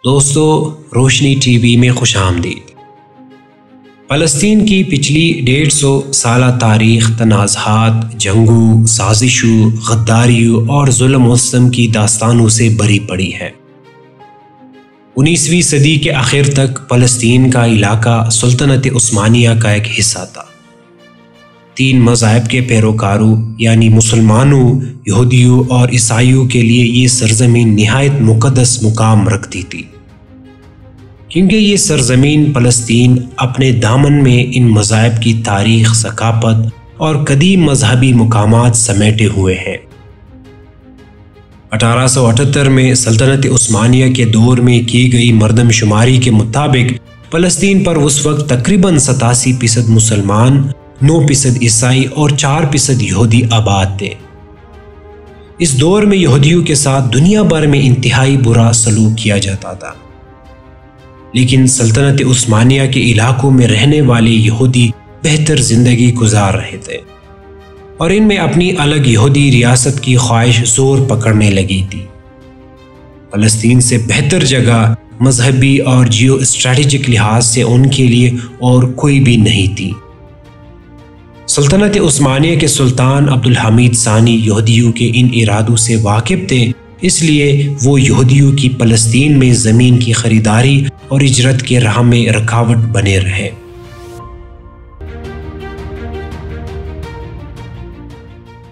دوستو، روشنی T V میں خوش آمدید۔ فلسطین کی پچھلی 150 سالہ تاریخ تنازعات، جنگوں، سازشوں، غداریوں اور ظلم و ستم کی داستانوں سے بھری پڑی ہے۔ 19ویں صدی کے آخر تک فلسطین کا علاقہ سلطنت عثمانیہ کا ایک حصہ تھا۔ 3 مذاہب کے پیروکاروں یعنی مسلمانوں، یہودیوں اور عیسائیوں کے لیے یہ سرزمین نہایت مقدس مقام رکھتی تھی، کیونکہ یہ سرزمین فلسطین اپنے دامن میں ان مذاہب کی تاریخ، ثقافت اور قدیم مذہبی مقامات سمیٹے ہوئے ہے۔ 1878 میں سلطنت عثمانیہ کے دور میں کی گئی مردم شماری کے مطابق فلسطین پر اس وقت تقریباً 87% مسلمان، 9% عیسائی اور 4% یہودی آباد تھے۔ اس دور میں یہودیوں کے ساتھ دنیا بھر میں انتہائی برا سلوک کیا جاتا تھا، لیکن سلطنت عثمانیہ کے علاقوں میں رہنے والے یہودی بہتر زندگی گزار رہے تھے، اور ان میں اپنی الگ یہودی ریاست کی خواہش زور پکڑنے لگی تھی۔ فلسطین سے بہتر جگہ مذہبی اور جیو اسٹریٹجک لحاظ سے ان کے لیے اور کوئی بھی نہیں تھی۔ سلطنت عثمانیہ کے سلطان عبدالحمید ثانی یہودیوں کے ان ارادوں سے واقف تھے، اس لیے وہ یہودیوں کی فلسطین میں زمین کی خریداری اور ہجرت کے راہ میں رکاوٹ بنے رہے۔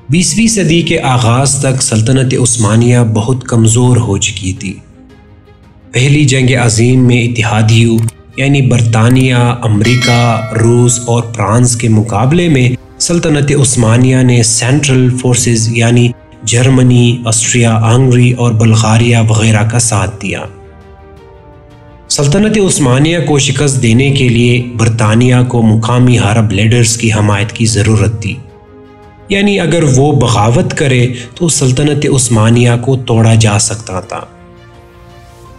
20ویں صدی کے آغاز تک سلطنت عثمانیہ بہت کمزور ہو چکی تھی۔ پہلی جنگ عظیم میں اتحادیوں یعنی برطانیہ، امریکہ، روس اور فرانس کے مقابلے میں سلطنت عثمانیہ نے سینٹرل فورسز یعنی جرمنی، آسٹریا ہنگری اور بلغاریہ وغیرہ کا ساتھ دیا۔ سلطنت عثمانیہ کو شکست دینے کے لیے برطانیہ کو مقامی عرب لیڈرز کی حمایت کی ضرورت تھی، یعنی اگر وہ بغاوت کرے تو سلطنت عثمانیہ کو توڑا جا سکتا تھا۔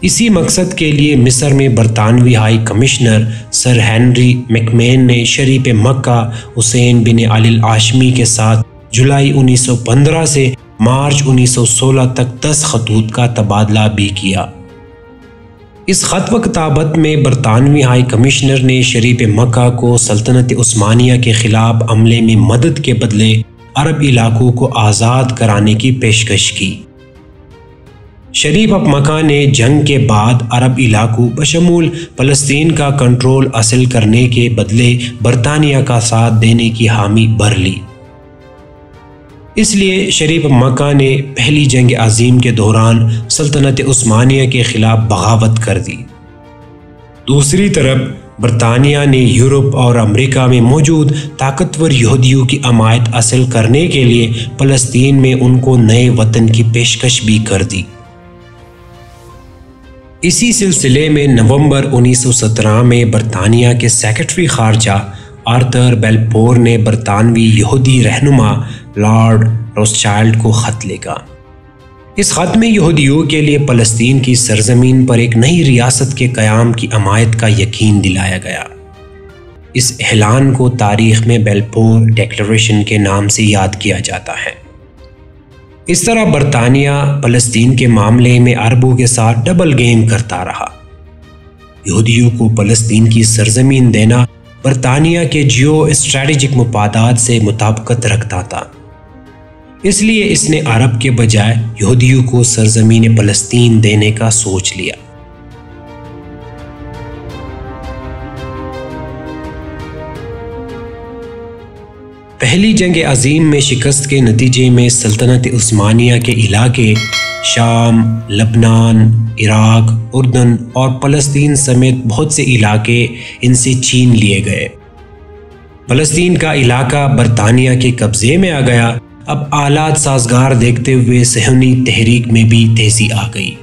اسی مقصد کے لیے مصر میں برطانوی ہائی کمشنر سر ہنری میکمین نے شریف مکہ حسین بن علی الہاشمی کے ساتھ جولائی 1915 سے مارچ 1916 تک 10 خطوط کا تبادلہ بھی کیا۔ اس خط و کتابت میں برطانوی ہائی کمشنر نے شریف مکہ کو سلطنت عثمانیہ کے خلاف عملے میں مدد کے بدلے عرب علاقوں کو آزاد کرانے کی پیشکش کی۔ شریف مکہ نے جنگ کے بعد عرب علاقوں بشمول فلسطین کا کنٹرول حاصل کرنے کے بدلے برطانیہ کا ساتھ دینے کی حامی بھر لی۔ اس لیے شریف مکہ نے پہلی جنگ عظیم کے دوران سلطنت عثمانیہ کے خلاف بغاوت کر دی۔ دوسری طرف برطانیہ نے یورپ اور امریکہ میں موجود طاقتور یہودیوں کی حمایت حاصل کرنے کے لیے فلسطین میں ان کو نئے وطن کی پیشکش بھی کر دی۔ اسی سلسلے میں نومبر 1917 میں برطانیہ کے سیکرٹری خارجہ آرتھر بیلفور نے برطانوی یہودی رہنما لارڈ روتھشائلڈ کو خط لکھا۔ اس خط میں یہودیوں کے لیے فلسطین کی سرزمین پر ایک نئی ریاست کے قیام کی حمایت کا یقین دلایا گیا۔ اس اعلان کو تاریخ میں بیلفور ڈیکلریشن کے نام سے یاد کیا جاتا ہے۔ اس طرح برطانیہ فلسطین کے معاملے میں عربوں کے ساتھ ڈبل گیم کرتا رہا۔ یہودیوں کو فلسطین کی سرزمین دینا برطانیہ کے جیو اسٹریٹجک مفادات سے مطابقت رکھتا تھا، اس لیے اس نے عرب کے بجائے یہودیوں کو سرزمین فلسطین دینے کا سوچ لیا۔ پہلی جنگ عظیم میں شکست کے نتیجے میں سلطنت عثمانیہ کے علاقے شام، لبنان، عراق، اردن اور فلسطین سمیت بہت سے علاقے ان سے چھین لیے گئے۔ فلسطین کا علاقہ برطانیہ کے قبضے میں آ گیا۔ اب حالات سازگار دیکھتے ہوئے صہیونی تحریک میں بھی تیزی آ گئی۔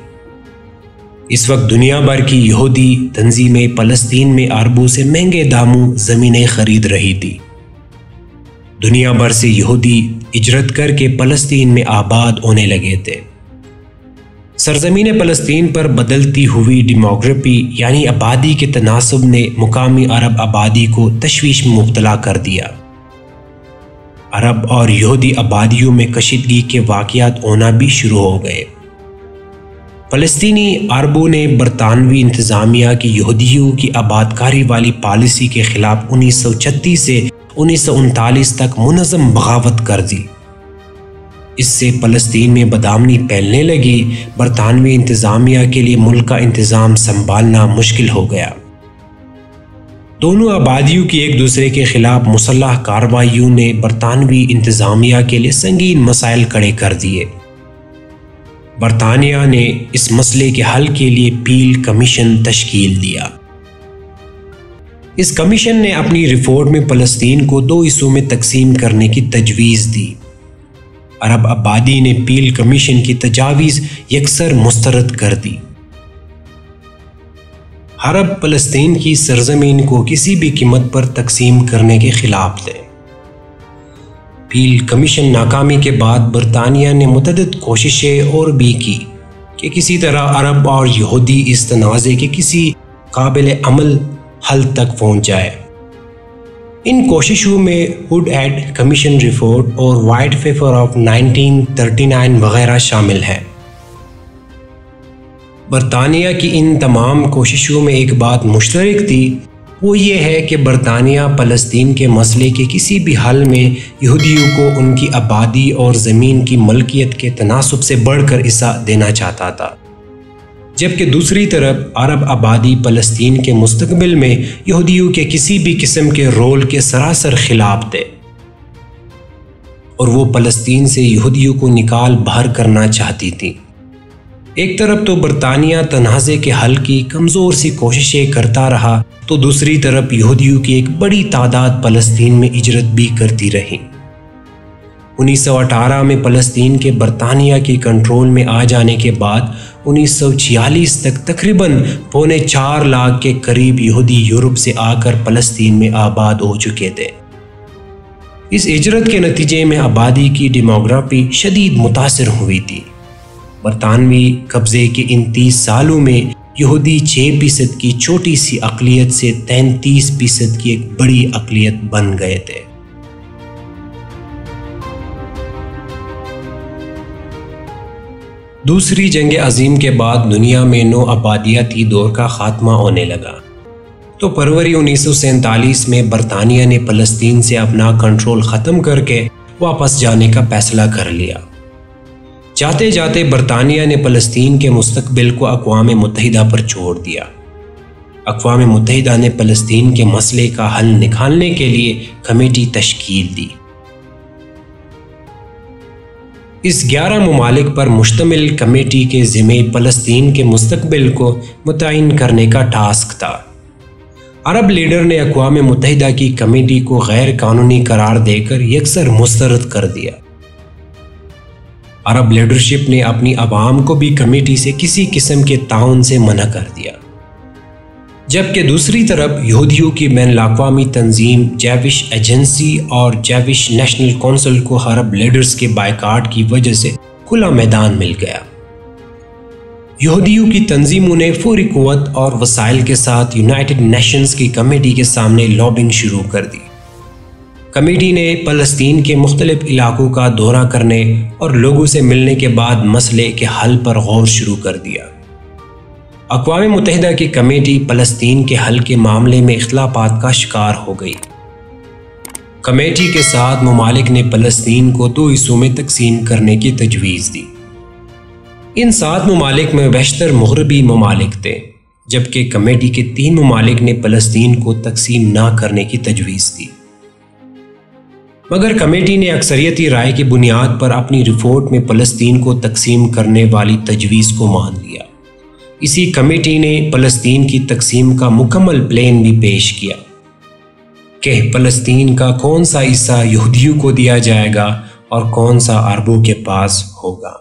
اس وقت دنیا بھر کی یہودی تنظیمیں فلسطین میں عربوں سے مہنگے داموں زمینیں خرید رہی تھی۔ دنیا بھر سے یہودی ہجرت کر کے فلسطین میں آباد ہونے لگے تھے۔ سرزمین فلسطین پر بدلتی ہوئی ڈیموگرافی یعنی آبادی کے تناسب نے مقامی عرب آبادی کو تشویش میں مبتلا کر دیا۔ عرب اور یہودی آبادیوں میں کشیدگی کے واقعات ہونا بھی شروع ہو گئے۔ فلسطینی عربوں نے برطانوی انتظامیہ کی یہودیوں کی آباد کاری والی پالیسی کے خلاف 1936 سے 1939 تک منظم بغاوت کر دی۔ اس سے فلسطین میں بدامنی پھیلنے لگی۔ برطانوی انتظامیہ کے لیے ملک کا انتظام سنبھالنا مشکل ہو گیا۔ دونوں آبادیوں کی ایک دوسرے کے خلاف مسلح کارروائیوں نے برطانوی انتظامیہ کے لیے سنگین مسائل کھڑے کر دیے۔ برطانیہ نے اس مسئلے کے حل کے لیے پیل کمیشن تشکیل دیا۔ اس کمیشن نے اپنی رپورٹ میں فلسطین کو 2 حصوں میں تقسیم کرنے کی تجویز دی۔ عرب آبادی نے پیل کمیشن کی تجاویز یکسر مسترد کر دی۔ عرب فلسطین کی سرزمین کو کسی بھی قیمت پر تقسیم کرنے کے خلاف تھے۔ پیل کمیشن ناکامی کے بعد برطانیہ نے متعدد کوششیں اور بھی کی کہ کسی طرح عرب اور یہودی اس تنازع کے کسی قابل عمل حل تک پہنچ جائے۔ ان کوششوں میں ہڈ ایڈ کمیشن رپورٹ اور وائٹ پیپر آف 1939 وغیرہ شامل ہیں۔ برطانیہ کی ان تمام کوششوں میں ایک بات مشترک تھی، وہ یہ ہے کہ برطانیہ فلسطین کے مسئلے کے کسی بھی حل میں یہودیوں کو ان کی آبادی اور زمین کی ملکیت کے تناسب سے بڑھ کر حصہ دینا چاہتا تھا، جبکہ دوسری طرف عرب آبادی فلسطین کے مستقبل میں یہودیوں کے کسی بھی قسم کے رول کے سراسر خلاف تھے، اور وہ فلسطین سے یہودیوں کو نکال باہر کرنا چاہتی تھی۔ ایک طرف تو برطانیہ تنازع کے حل کی کمزور سی کوششیں کرتا رہا، تو دوسری طرف یہودیوں کی ایک بڑی تعداد فلسطین میں ہجرت بھی کرتی رہی۔ 1918 میں فلسطین کے برطانیہ کی کنٹرول میں آ جانے کے بعد 1946 تک تقریباً 4.25 لاکھ کے قریب یہودی یورپ سے آ کر فلسطین میں آباد ہو چکے تھے۔ اس ہجرت کے نتیجے میں آبادی کی ڈیموگرافی شدید متاثر ہوئی تھی۔ برطانوی قبضے کے ان 30 سالوں میں یہودی 6% کی چھوٹی سی اقلیت سے 33% کی ایک بڑی اقلیت بن گئے تھے۔ دوسری جنگ عظیم کے بعد دنیا میں نو آبادیاتی دور کا خاتمہ ہونے لگا، تو فروری 1947 میں برطانیہ نے فلسطین سے اپنا کنٹرول ختم کر کے واپس جانے کا فیصلہ کر لیا۔ جاتے جاتے برطانیہ نے فلسطین کے مستقبل کو اقوام متحدہ پر چھوڑ دیا۔ اقوام متحدہ نے فلسطین کے مسئلے کا حل نکالنے کے لیے کمیٹی تشکیل دی۔ اس 11 ممالک پر مشتمل کمیٹی کے ذمہ فلسطین کے مستقبل کو متعین کرنے کا ٹاسک تھا۔ عرب لیڈر نے اقوام متحدہ کی کمیٹی کو غیر قانونی قرار دے کر یکسر مسترد کر دیا۔ عرب لیڈرشپ نے اپنی عوام کو بھی کمیٹی سے کسی قسم کے تعاون سے منع کر دیا، جبکہ دوسری طرف یہودیوں کی بین الاقوامی تنظیم جوش ایجنسی اور جوش نیشنل کونسل کو عرب لیڈرز کے بائیکاٹ کی وجہ سے کھلا میدان مل گیا۔ یہودیوں کی تنظیموں نے فوری قوت اور وسائل کے ساتھ یونائٹڈ نیشنز کی کمیٹی کے سامنے لابنگ شروع کر دی۔ کمیٹی نے فلسطین کے مختلف علاقوں کا دورہ کرنے اور لوگوں سے ملنے کے بعد مسئلے کے حل پر غور شروع کر دیا۔ اقوام متحدہ کی کمیٹی فلسطین کے حل کے معاملے میں اختلافات کا شکار ہو گئی۔ کمیٹی کے 7 ممالک نے فلسطین کو 2 حصوں میں تقسیم کرنے کی تجویز دی۔ ان 7 ممالک میں بیشتر مغربی ممالک تھے، جبکہ کمیٹی کے 3 ممالک نے فلسطین کو تقسیم نہ کرنے کی تجویز دی، مگر کمیٹی نے اکثریتی رائے کی بنیاد پر اپنی رپورٹ میں فلسطین کو تقسیم کرنے والی تجویز کو مان لیا۔ اسی کمیٹی نے فلسطین کی تقسیم کا مکمل پلان بھی پیش کیا کہ فلسطین کا کون سا حصہ یہودیوں کو دیا جائے گا اور کون سا عربوں کے پاس ہوگا۔